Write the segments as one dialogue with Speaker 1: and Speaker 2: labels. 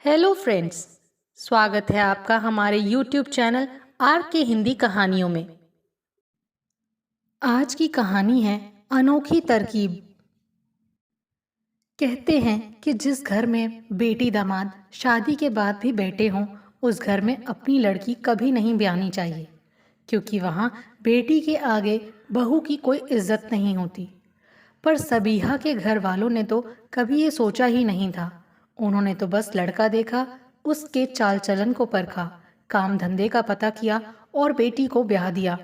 Speaker 1: Hello friends. स्वागत है आपका हमारे यूट्यूब चैनल आर के हिंदी कहानियों में। आज की कहानी है अनोखी तरकीब। कहते हैं कि जिस घर में बेटी दामाद शादी के बाद भी बैठे हों, उस घर में अपनी लड़की कभी नहीं ब्याहनी चाहिए, क्योंकि वहाँ बेटी के आगे बहू की कोई इज्जत नहीं होती। पर सबीहा के घर वालों ने तो कभी ये सोचा ही नहीं था। उन्होंने तो बस लड़का देखा, उसके चाल चलन को परखा, काम धंधे का पता किया और बेटी को ब्याह दिया।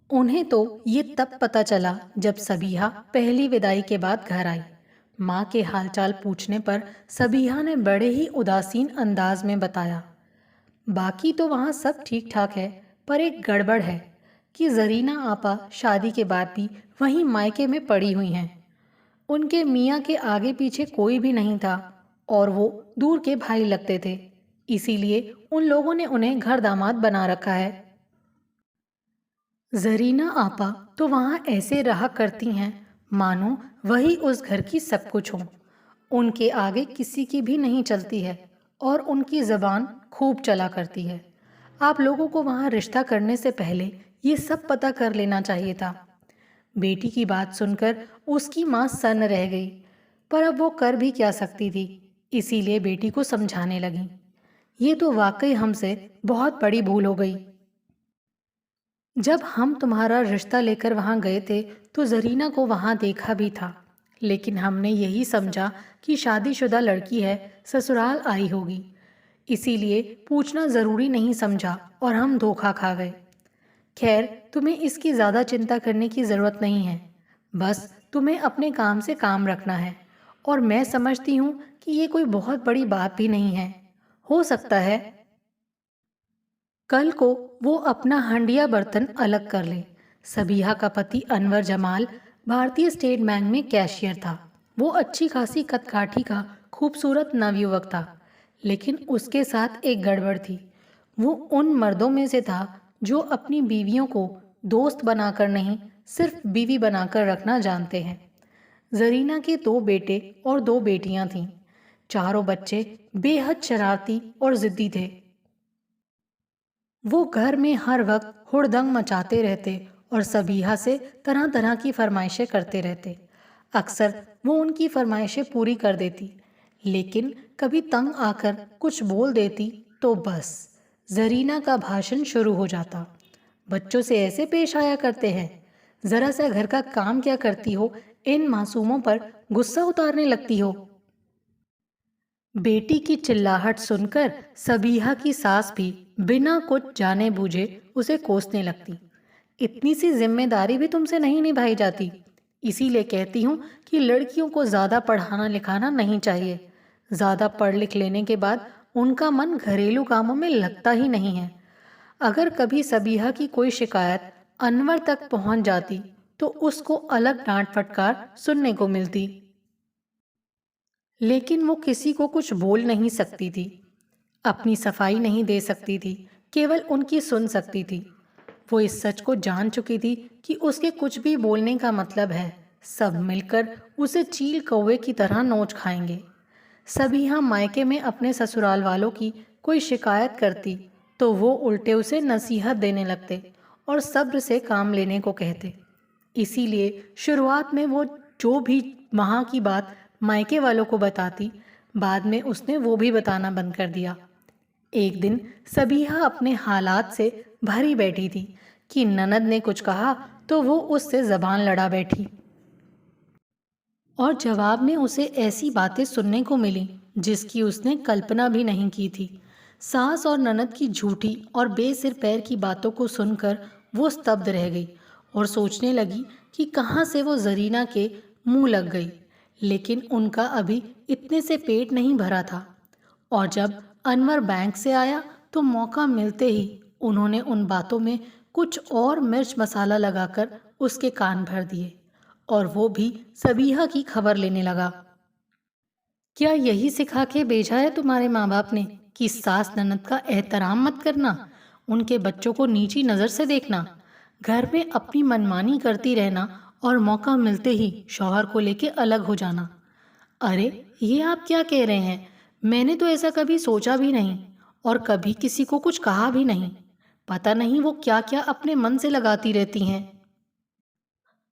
Speaker 1: उन्हें तो ये तब पता चला जब सबीहा पहली विदाई के बाद घर आई। माँ के हालचाल पूछने पर सबीहा ने बड़े ही उदासीन अंदाज में बताया, बाकी तो वहाँ सब ठीक ठाक है, पर एक गड़बड़ है कि जरीना आपा शादी के बाद भी वहीं मायके में पड़ी हुई हैं। उनके मियाँ के आगे पीछे कोई भी नहीं था और वो दूर के भाई लगते थे, इसीलिए उन लोगों ने उन्हें घर दामाद बना रखा है। जरीना आपा तो वहाँ ऐसे रहा करती हैं मानो वही उस घर की सब कुछ हो। उनके आगे किसी की भी नहीं चलती है और उनकी जबान खूब चला करती है। आप लोगों को वहाँ रिश्ता करने से पहले ये सब पता कर लेना चाहिए था। बेटी की बात सुनकर उसकी माँ सन्न रह गई, पर अब वो कर भी क्या सकती थी। इसीलिए बेटी को समझाने लगी, ये तो वाकई हमसे बहुत बड़ी भूल हो गई। जब हम तुम्हारा रिश्ता लेकर वहाँ गए थे तो जरीना को वहाँ देखा भी था, लेकिन हमने यही समझा कि शादीशुदा लड़की है, ससुराल आई होगी, इसीलिए पूछना ज़रूरी नहीं समझा और हम धोखा खा गए। खैर, तुम्हें इसकी ज़्यादा चिंता करने की ज़रूरत नहीं है। बस तुम्हें अपने काम से काम रखना है और मैं समझती हूँ कि ये कोई बहुत बड़ी बात भी नहीं है। हो सकता है कल को वो अपना हंडिया बर्तन अलग कर ले। सबीहा का पति अनवर जमाल भारतीय स्टेट बैंक में कैशियर था। वो अच्छी खासी कदकाठी का खूबसूरत नवयुवक था, लेकिन उसके साथ एक गड़बड़ थी। वो उन मर्दों में से था जो अपनी बीवियों को दोस्त बनाकर नहीं, सिर्फ बीवी बनाकर रखना जानते हैं। जरीना के 2 बेटे और 2 बेटियां थीं। चारों बच्चे बेहद शरारती और जिद्दी थे। वो घर में हर वक्त हुड़दंग मचाते रहते और सबीहा से तरह तरह की फरमाइशें करते रहते। अक्सर वो उनकी फरमाइशें पूरी कर देती, लेकिन कभी तंग आकर कुछ बोल देती तो बस जरीना का भाषण शुरू हो जाता। बच्चों से ऐसे पेश आया करते हैं, जरा सा घर का काम क्या करती हो, इन मासूमों पर गुस्सा उतारने लगती हो। बेटी की चिल्लाहट सुनकर सबीहा की सास भी बिना कुछ जाने बूझे उसे कोसने लगती। इतनी सी जिम्मेदारी भी तुमसे नहीं निभाई जाती। इसीलिए कहती हूँ कि लड़कियों को ज़्यादा पढ़ाना लिखाना नहीं चाहिए। ज़्यादा पढ़ लिख लेने के बाद उनका मन घरेलू कामों में लगता ही नहीं है। अगर कभी सबीहा की कोई शिकायत अनवर तक पहुंच जाती तो उसको अलग डांट फटकार सुनने को मिलती, लेकिन वो किसी को कुछ बोल नहीं सकती थी, अपनी सफाई नहीं दे सकती थी, केवल उनकी सुन सकती थी। वो इस सच को जान चुकी थी कि उसके कुछ भी बोलने का मतलब है सब मिलकर उसे चील कौवे की तरह नोच खाएंगे। सभी हम मायके में अपने ससुराल वालों की कोई शिकायत करती तो वो उल्टे उसे नसीहत देने लगते और सब्र से काम लेने को कहते। इसीलिए शुरुआत में वो जो भी वहाँ की बात मायके वालों को बताती, बाद में उसने वो भी बताना बंद कर दिया। एक दिन सबीहा अपने हालात से भरी बैठी थी कि ननद ने कुछ कहा तो वो उससे जबान लड़ा बैठी और जवाब में उसे ऐसी बातें सुनने को मिली जिसकी उसने कल्पना भी नहीं की थी। सास और ननद की झूठी और बेसिर पैर की बातों को सुनकर वो स्तब्ध रह गई और सोचने लगी कि कहाँ से वो जरीना के मुंह लग गई। लेकिन उनका अभी इतने से पेट नहीं भरा था और जब अनवर बैंक से आया तो मौका मिलते ही उन्होंने उन बातों में कुछ और मिर्च मसाला लगाकर उसके कान भर दिए और वो भी सबीहा की खबर लेने लगा। क्या यही सिखा के भेजा है तुम्हारे माँ बाप ने कि सास ननद का एहतराम मत करना, उनके बच्चों को नीची नज़र से देखना, घर में अपनी मनमानी करती रहना और मौका मिलते ही शौहर को लेके अलग हो जाना। अरे ये आप क्या कह रहे हैं? मैंने तो ऐसा कभी सोचा भी नहीं और कभी किसी को कुछ कहा भी नहीं। पता नहीं वो क्या क्या अपने मन से लगाती रहती हैं।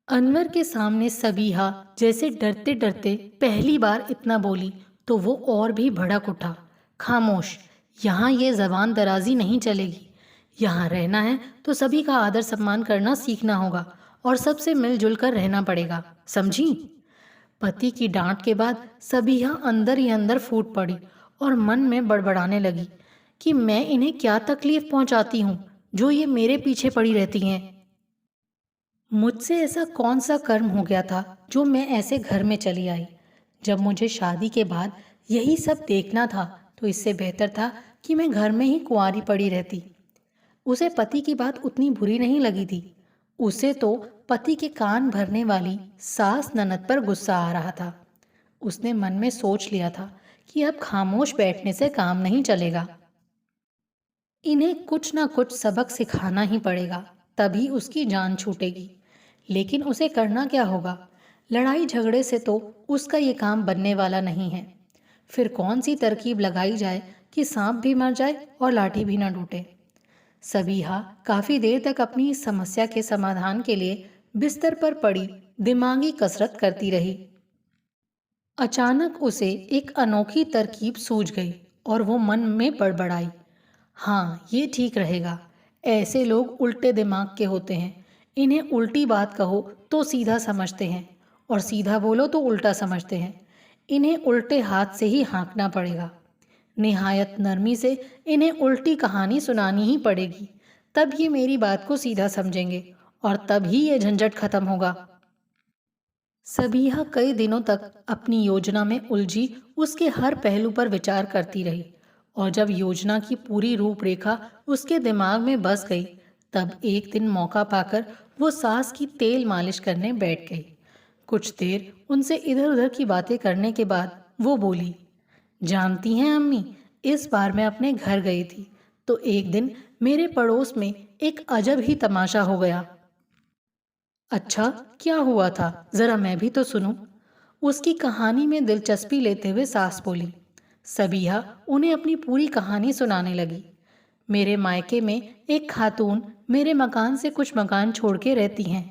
Speaker 1: अनवर के सामने सबीहा जैसे डरते डरते पहली बार इतना बोली तो वो और भी भड़क उठा। खामोश, यहाँ ये जबान दराजी नहीं चलेगी। यहाँ रहना है तो सभी का आदर सम्मान करना सीखना होगा और सबसे मिलजुल कर रहना पड़ेगा, समझी? पति की डांट के बाद सबीहा अंदर ही अंदर फूट पड़ी और मन में बड़बड़ाने लगी कि मैं इन्हें क्या तकलीफ पहुंचाती हूँ जो ये मेरे पीछे पड़ी रहती हैं। मुझसे ऐसा कौन सा कर्म हो गया था जो मैं ऐसे घर में चली आई। जब मुझे शादी के बाद यही सब देखना था तो इससे बेहतर था कि मैं घर में ही कुंवारी पड़ी रहती। उसे पति की बात उतनी बुरी नहीं लगी थी। उसे तो पति के कान भरने वाली सास ननद पर गुस्सा आ रहा था। उसने मन में सोच लिया था कि अब खामोश बैठने से काम नहीं चलेगा। इन्हें कुछ ना कुछ सबक सिखाना ही पड़ेगा, तभी उसकी जान छूटेगी। लेकिन उसे करना क्या होगा? लड़ाई झगड़े से तो उसका ये काम बनने वाला नहीं है। फिर कौन सी तरकीब लगाई जाए कि सांप भी मर जाए और लाठी भी ना टूटे। सबीहा काफी देर तक अपनी इस समस्या के समाधान के लिए बिस्तर पर पड़ी दिमागी कसरत करती रही। अचानक उसे एक अनोखी तरकीब सूझ गई और वो मन में बड़बड़ाई। हाँ, ये ठीक रहेगा। ऐसे लोग उल्टे दिमाग के होते हैं। इन्हें उल्टी बात कहो तो सीधा समझते हैं और सीधा बोलो तो उल्टा समझते हैं। इन्हें उल्टे हाथ से ही हाँकना पड़ेगा। निहायत नरमी से इन्हें उल्टी कहानी सुनानी ही पड़ेगी, तब ये मेरी बात को सीधा समझेंगे और तब ही ये झंझट खत्म होगा। सबीहा कई दिनों तक अपनी योजना में उलझी उसके हर पहलू पर विचार करती रही और जब योजना की पूरी रूपरेखा उसके दिमाग में बस गई तब एक दिन मौका पाकर वो सास की तेल मालिश करने बैठ गई। कुछ देर उनसे इधर उधर की बातें करने के बाद वो बोली, जानती हैं अम्मी, इस बार मैं अपने घर गई थी तो एक दिन मेरे पड़ोस में एक अजब ही तमाशा हो गया। अच्छा, क्या हुआ था? जरा मैं भी तो सुनूं। उसकी कहानी में दिलचस्पी लेते हुए सास बोली। सबीहा उन्हें अपनी पूरी कहानी सुनाने लगी। मेरे मायके में एक खातून मेरे मकान से कुछ मकान छोड़ के रहती हैं।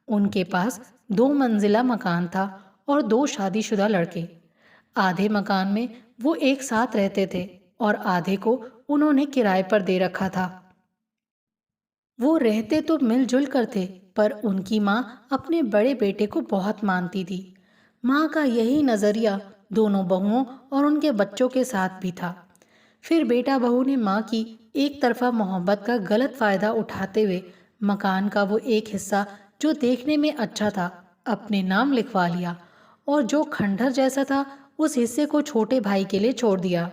Speaker 1: उनके पास 2 मंजिला मकान था और 2 शादीशुदा लड़के। आधे मकान में वो एक साथ रहते थे और आधे को उन्होंने किराए पर दे रखा था। वो रहते तो मिलजुल कर थे, पर उनकी माँ अपने बड़े बेटे को बहुत मानती थी। माँ का यही नज़रिया दोनों बहुओं और उनके बच्चों के साथ भी था। फिर बेटा बहू ने माँ की एक तरफा मोहब्बत का गलत फ़ायदा उठाते हुए मकान का वो एक हिस्सा जो देखने में अच्छा था अपने नाम लिखवा लिया और जो खंडहर जैसा था उस हिस्से को छोटे भाई के लिए छोड़ दिया।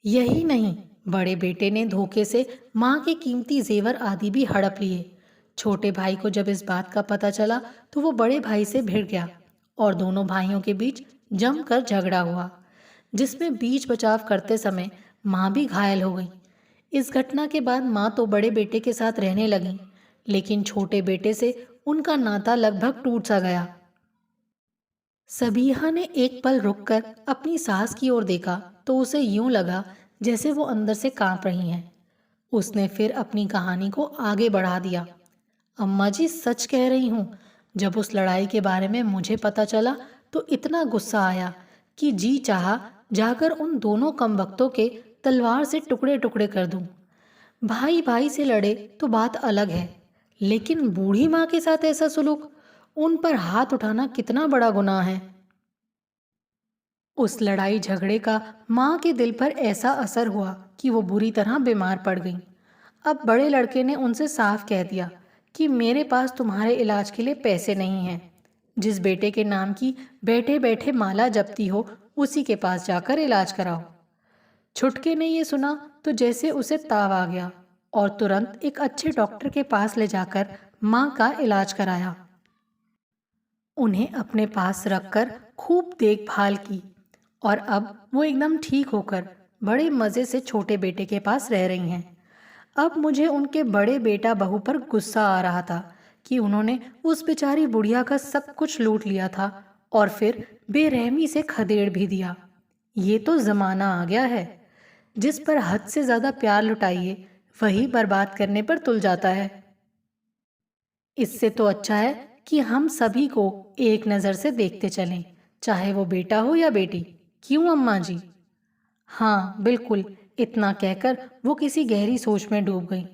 Speaker 1: यही नहीं, बड़े बेटे ने धोखे से माँ के कीमती जेवर आदि भी हड़प लिए। छोटे भाई को जब इस बात का पता चला तो वो बड़े भाई से भिड़ गया और दोनों भाइयों के बीच जमकर झगड़ा हुआ, जिसमें बीच बचाव करते समय माँ भी घायल हो गई। इस घटना के बाद माँ तो बड़े बेटे के साथ रहने लगी, लेकिन छोटे बेटे से उनका नाता लगभग टूट सा गया। सबीहा ने एक पल रुककर अपनी सास की ओर देखा तो उसे यूं लगा जैसे वो अंदर से कांप रही हैं। उसने फिर अपनी कहानी को आगे बढ़ा दिया। अम्मा जी, सच कह रही हूँ, जब उस लड़ाई के बारे में मुझे पता चला तो इतना गुस्सा आया कि जी चाहा जाकर उन दोनों कमबख्तों के तलवार से टुकड़े टुकड़े कर दूं। भाई भाई से लड़े तो बात अलग है, लेकिन बूढ़ी माँ के साथ ऐसा सुलूक, उन पर हाथ उठाना कितना बड़ा गुनाह है। उस लड़ाई झगड़े का माँ के दिल पर ऐसा असर हुआ कि वो बुरी तरह बीमार पड़ गई। अब बड़े लड़के ने उनसे साफ कह दिया कि मेरे पास तुम्हारे इलाज के लिए पैसे नहीं हैं। जिस बेटे के नाम की बैठे बैठे माला जपती हो उसी के पास जाकर इलाज कराओ। छुटके ने ये सुना तो जैसे उसे ताव आ गया और तुरंत एक अच्छे डॉक्टर के पास ले जाकर माँ का इलाज कराया। उन्हें अपने पास रखकर खूब देखभाल की और अब वो एकदम ठीक होकर बड़े मज़े से छोटे बेटे के पास रह रही हैं। अब मुझे उनके बड़े बेटा बहू पर गुस्सा आ रहा था कि उन्होंने उस बेचारी बुढ़िया का सब कुछ लूट लिया था और फिर बेरहमी से खदेड़ भी दिया। ये तो जमाना आ गया है, जिस पर हद से ज्यादा प्यार लुटाइए वही बर्बाद करने पर तुल जाता है। इससे तो अच्छा है कि हम सभी को एक नजर से देखते चलें, चाहे वो बेटा हो या बेटी। क्यों अम्मा जी? हाँ बिल्कुल। इतना कहकर वो किसी गहरी सोच में डूब गई।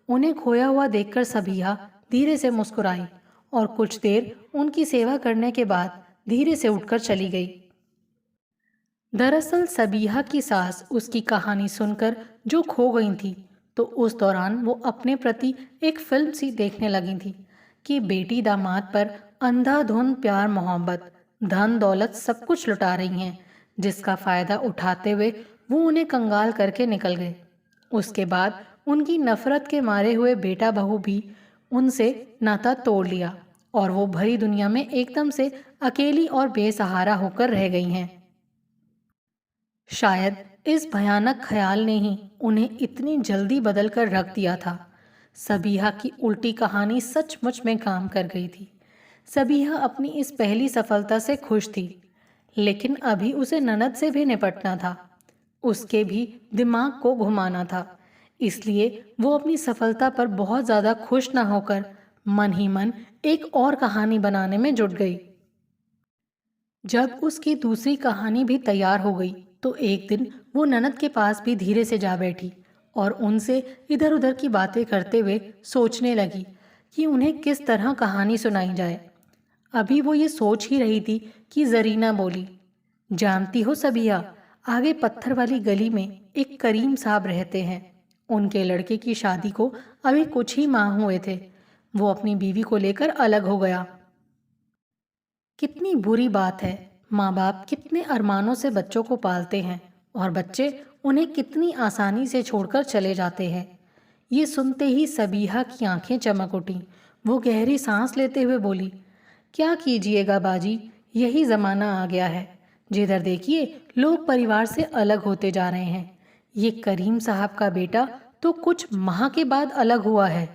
Speaker 1: उन्हें खोया हुआ देखकर सबिहा धीरे से मुस्कुराई और कुछ देर उनकी सेवा करने के बाद धीरे से उठकर चली गई। दरअसल सबिहा की सास उसकी कहानी सुनकर जो खो गई थी, तो उस दौरान वो अपने प्रति एक फिल्म सी देखने लगी थी कि बेटी दामाद पर अंधाधुंध प्यार मोहब्बत धन दौलत सब कुछ लुटा रही हैं, जिसका फायदा उठाते हुए वो उन्हें कंगाल करके निकल गए। उसके बाद उनकी नफरत के मारे हुए बेटा बहू भी उनसे नाता तोड़ लिया और वो भरी दुनिया में एकदम से अकेली और बेसहारा होकर रह गई हैं। शायद इस भयानक ख्याल ने ही उन्हें इतनी जल्दी बदल कर रख दिया था। सबीहा की उल्टी कहानी सचमुच में काम कर गई थी। सबीहा अपनी इस पहली सफलता से खुश थी, लेकिन अभी उसे ननद से भी निपटना था। उसके भी दिमाग को घुमाना था। इसलिए वो अपनी सफलता पर बहुत ज़्यादा खुश ना होकर मन ही मन एक और कहानी बनाने में जुट गई। जब उसकी दूसरी कहानी भी तैयार हो गई, तो एक दिन वो ननद के पास भी धीरे से जा बैठी और उनसे इधर उधर की बातें करते हुए सोचने लगी कि उन्हें किस तरह कहानी सुनाई जाए। अभी वो ये सोच ही रही थी कि जरीना बोली, जानती हो सबिया, आगे पत्थर वाली गली में एक करीम साहब रहते हैं। उनके लड़के की शादी को अभी कुछ ही माह हुए थे। वो अपनी बीवी को लेकर अलग हो गया। कितनी बुरी बात है, माँ बाप कितने अरमानों से बच्चों को पालते हैं और बच्चे उन्हें कितनी आसानी से छोड़कर चले जाते हैं। ये सुनते ही सबीहा की आंखें चमक उठी। वो गहरी सांस लेते हुए बोली, क्या कीजिएगा बाजी, यही ज़माना आ गया है। जिधर देखिए लोग परिवार से अलग होते जा रहे हैं। ये करीम साहब का बेटा तो कुछ माह के बाद अलग हुआ है,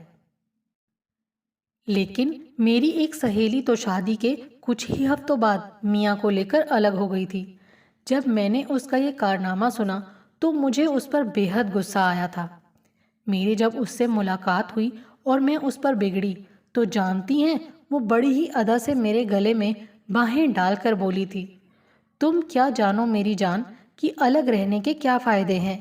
Speaker 1: लेकिन मेरी एक सहेली तो शादी के कुछ ही हफ्तों बाद मियाँ को लेकर अलग हो गई थी। जब मैंने उसका ये कारनामा सुना तो मुझे उस पर बेहद गुस्सा आया था। मेरी जब उससे मुलाकात हुई और मैं उस पर बिगड़ी, तो जानती हैं वो बड़ी ही अदा से मेरे गले में बाहें डालकर बोली थी, तुम क्या जानो मेरी जान कि अलग रहने के क्या फायदे हैं।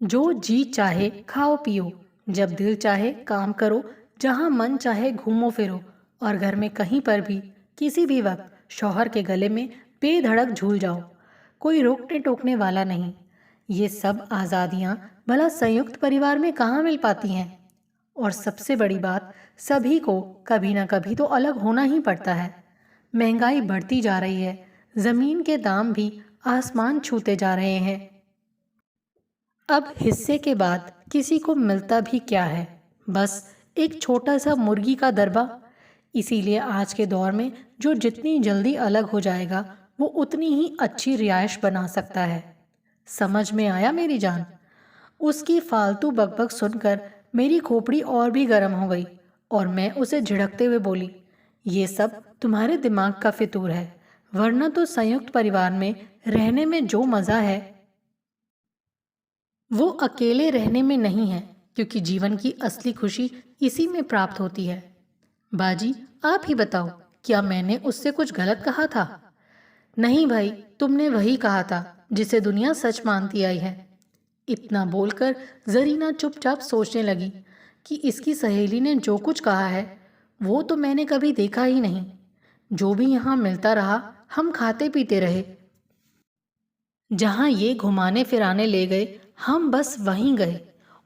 Speaker 1: जो जी चाहे खाओ पियो, जब दिल चाहे काम करो, जहाँ मन चाहे घूमो फिरो और घर में कहीं पर भी किसी भी वक्त शौहर के गले में बेधड़क झूल जाओ। कोई रोकने टोकने वाला नहीं। ये सब आज़ादियाँ भला संयुक्त परिवार में कहाँ मिल पाती हैं। और सबसे बड़ी बात, सभी को कभी ना कभी तो अलग होना ही पड़ता है। महंगाई बढ़ती जा रही है, ज़मीन के दाम भी आसमान छूते जा रहे हैं। अब हिस्से के बाद किसी को मिलता भी क्या है, बस एक छोटा सा मुर्गी का दरबा। इसीलिए आज के दौर में जो जितनी जल्दी अलग हो जाएगा वो उतनी ही अच्छी रिहाइश बना सकता है। समझ में आया मेरी जान? उसकी फालतू बकबक सुनकर मेरी खोपड़ी और भी गर्म हो गई और मैं उसे झिड़कते हुए बोली, ये सब तुम्हारे दिमाग का फितूर है, वरना तो संयुक्त परिवार में रहने में जो मज़ा है वो अकेले रहने में नहीं है, क्योंकि जीवन की असली खुशी इसी में प्राप्त होती है। बाजी, आप ही बताओ, क्या मैंने उससे कुछ गलत कहा था? नहीं भाई, तुमने वही कहा था जिसे दुनिया सच मानती आई है। इतना बोलकर जरीना चुपचाप सोचने लगी कि इसकी सहेली ने जो कुछ कहा है वो तो मैंने कभी देखा ही नहीं। जो भी यहाँ मिलता रहा हम खाते पीते रहे। जहाँ ये घुमाने फिराने ले गए हम बस वहीं गए।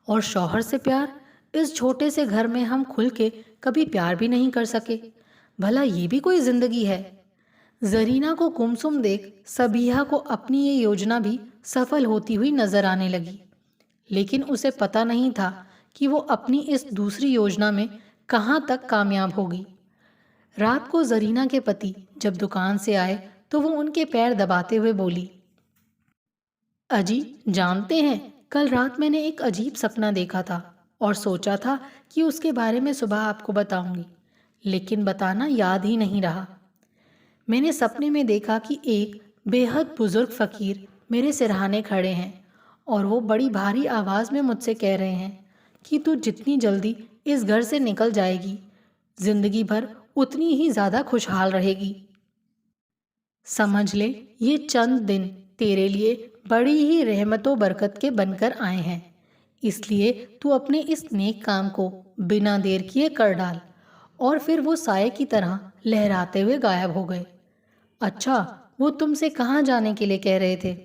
Speaker 1: और शौहर से प्यार, इस छोटे से घर में हम खुल के कभी प्यार भी नहीं कर सके। भला ये भी कोई जिंदगी है? जरीना को गुमसुम देख सबीहा को अपनी ये योजना भी सफल होती हुई नजर आने लगी, लेकिन उसे पता नहीं था कि वो अपनी इस दूसरी योजना में कहाँ तक कामयाब होगी। रात को जरीना के पति जब दुकान से आए तो वो उनके पैर दबाते हुए बोली, अजी, जानते हैं कल रात मैंने एक अजीब सपना देखा था और सोचा था कि उसके बारे में सुबह आपको बताऊंगी, लेकिन बताना याद ही नहीं रहा। मैंने सपने में देखा कि एक बेहद बुजुर्ग फकीर मेरे सिरहाने खड़े हैं और वो बड़ी भारी आवाज़ में मुझसे कह रहे हैं कि तू जितनी जल्दी इस घर से निकल जाएगी, जिंदगी भर उतनी ही ज़्यादा खुशहाल रहेगी। समझ ले, ये चंद दिन तेरे लिए बड़ी ही रहमतों बरकत के बनकर आए हैं, इसलिए तू अपने इस नेक काम को बिना देर किए कर डाल। और फिर वो साये की तरह लहराते हुए गायब हो गए। अच्छा, वो तुमसे कहाँ जाने के लिए कह रहे थे?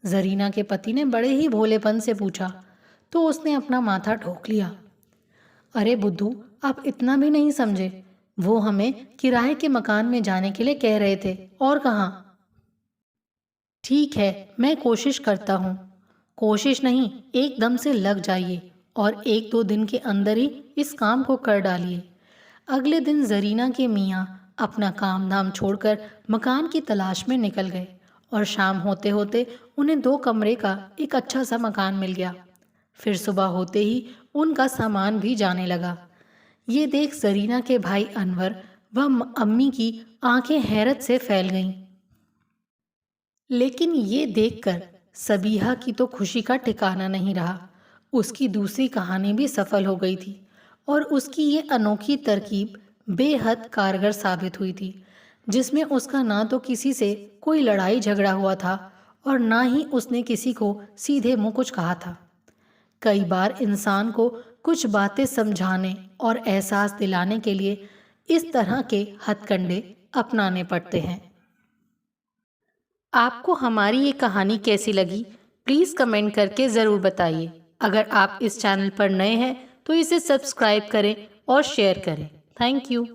Speaker 1: जरीना के पति ने बड़े ही भोलेपन से पूछा, तो उसने अपना माथा ठोक लिया। अरे बुद्धू, आप इतना भी नहीं समझे। वो हमें किराए के मकान में जाने के लिए कह रहे थे, और कहाँ। ठीक है, मैं कोशिश करता हूँ। कोशिश नहीं, एकदम से लग जाइए और 1-2 दिन के अंदर ही इस काम को कर डालिए। अगले दिन जरीना के मियाँ अपना काम धाम छोड़कर मकान की तलाश में निकल गए और शाम होते होते उन्हें 2 कमरे का एक अच्छा सा मकान मिल गया। फिर सुबह होते ही उनका सामान भी जाने लगा। ये देख जरीना के भाई अनवर व अम्मी की आंखें हैरत से फैल गईं। लेकिन ये देखकर सबीहा की तो खुशी का ठिकाना नहीं रहा। उसकी दूसरी कहानी भी सफल हो गई थी और उसकी ये अनोखी तरकीब बेहद कारगर साबित हुई थी, जिसमें उसका ना तो किसी से कोई लड़ाई झगड़ा हुआ था और ना ही उसने किसी को सीधे मुंह कुछ कहा था। कई बार इंसान को कुछ बातें समझाने और एहसास दिलाने के लिए इस तरह के हथकंडे अपनाने पड़ते हैं। आपको हमारी ये कहानी कैसी लगी, प्लीज़ कमेंट करके ज़रूर बताइए। अगर आप इस चैनल पर नए हैं तो इसे सब्सक्राइब करें और शेयर करें। Thank you.